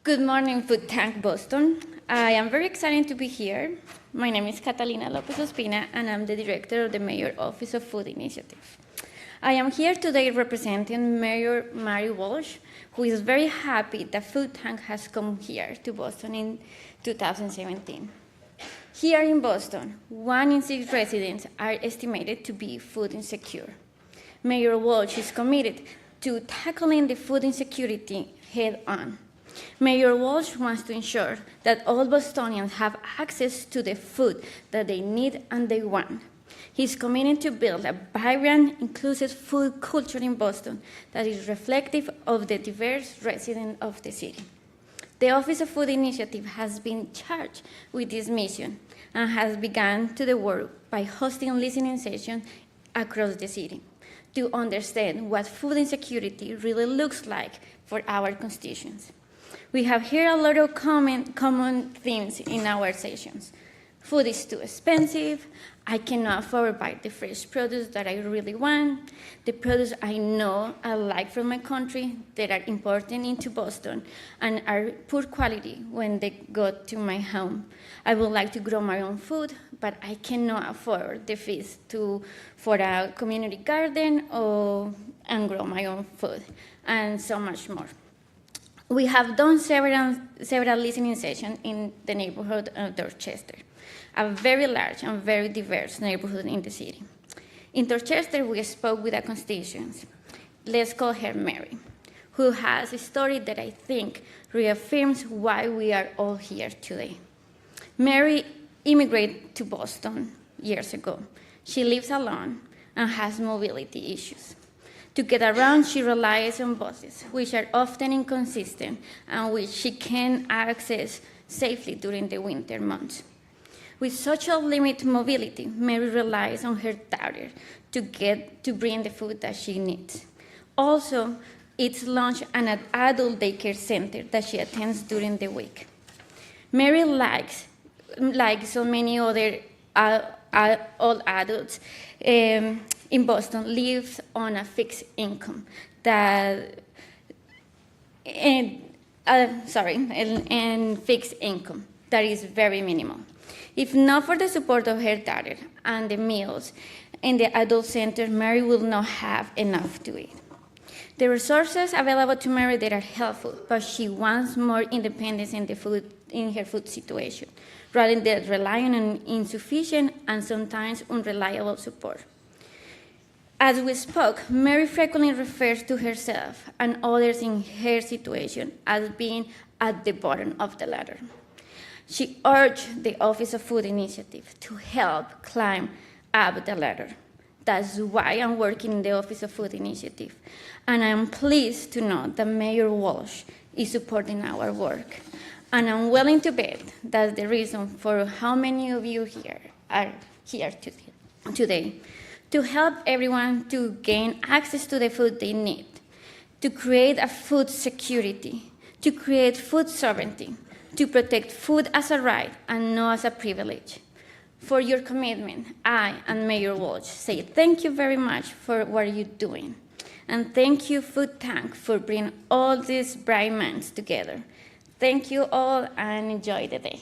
Good morning, Food Tank Boston. I am very excited to be here. My name is Catalina Lopez-Ospina, and I'm the director of the Mayor Office of Food Initiative. I am here today representing Mayor Mary Walsh, who is very happy that Food Tank has come here to Boston in 2017. Here in Boston, 1 in 6 residents are estimated to be food insecure. Mayor Walsh is committed to tackling the food insecurity head-on. Mayor Walsh wants to ensure that all Bostonians have access to the food that they need and they want. He's committed to build a vibrant, inclusive food culture in Boston that is reflective of the diverse residents of the city. The Office of Food Initiative has been charged with this mission and has begun to the work by hosting listening sessions across the city to understand what food insecurity really looks like for our constituents. We have heard a lot of common themes in our sessions. Food is too expensive. I cannot afford to buy the fresh produce that I really want. The produce I know I like from my country that are imported into Boston and are poor quality when they go to my home. I would like to grow my own food, but I cannot afford the fees for a community garden and grow my own food, and so much more. We have done several listening sessions in the neighborhood of Dorchester, a very large and very diverse neighborhood in the city. In Dorchester, we spoke with a constituent. Let's call her Mary, who has a story that I think reaffirms why we are all here today. Mary immigrated to Boston years ago. She lives alone and has mobility issues. To get around, she relies on buses, which are often inconsistent and which she can access safely during the winter months. With such a limited mobility, Mary relies on her daughter to bring the food that she needs. Also, it's launched an adult daycare center that she attends during the week. Mary, like so many other old adults in Boston, lives on a fixed income fixed income that is very minimal. If not for the support of her daughter and the meals in the adult center, Mary will not have enough to eat. The resources available to Mary that are helpful, but she wants more independence in her food situation, rather than relying on insufficient and sometimes unreliable support. As we spoke, Mary frequently refers to herself and others in her situation as being at the bottom of the ladder. She urged the Office of Food Initiative to help climb up the ladder. That's why I'm working in the Office of Food Initiative, and I'm pleased to know that Mayor Walsh is supporting our work. And I'm willing to bet that's the reason for how many of you here are here today, to help everyone to gain access to the food they need, to create a food security, to create food sovereignty, to protect food as a right and not as a privilege. For your commitment, I and Mayor Walsh say thank you very much for what you're doing. And thank you, Food Tank, for bringing all these bright minds together. Thank you all and enjoy the day.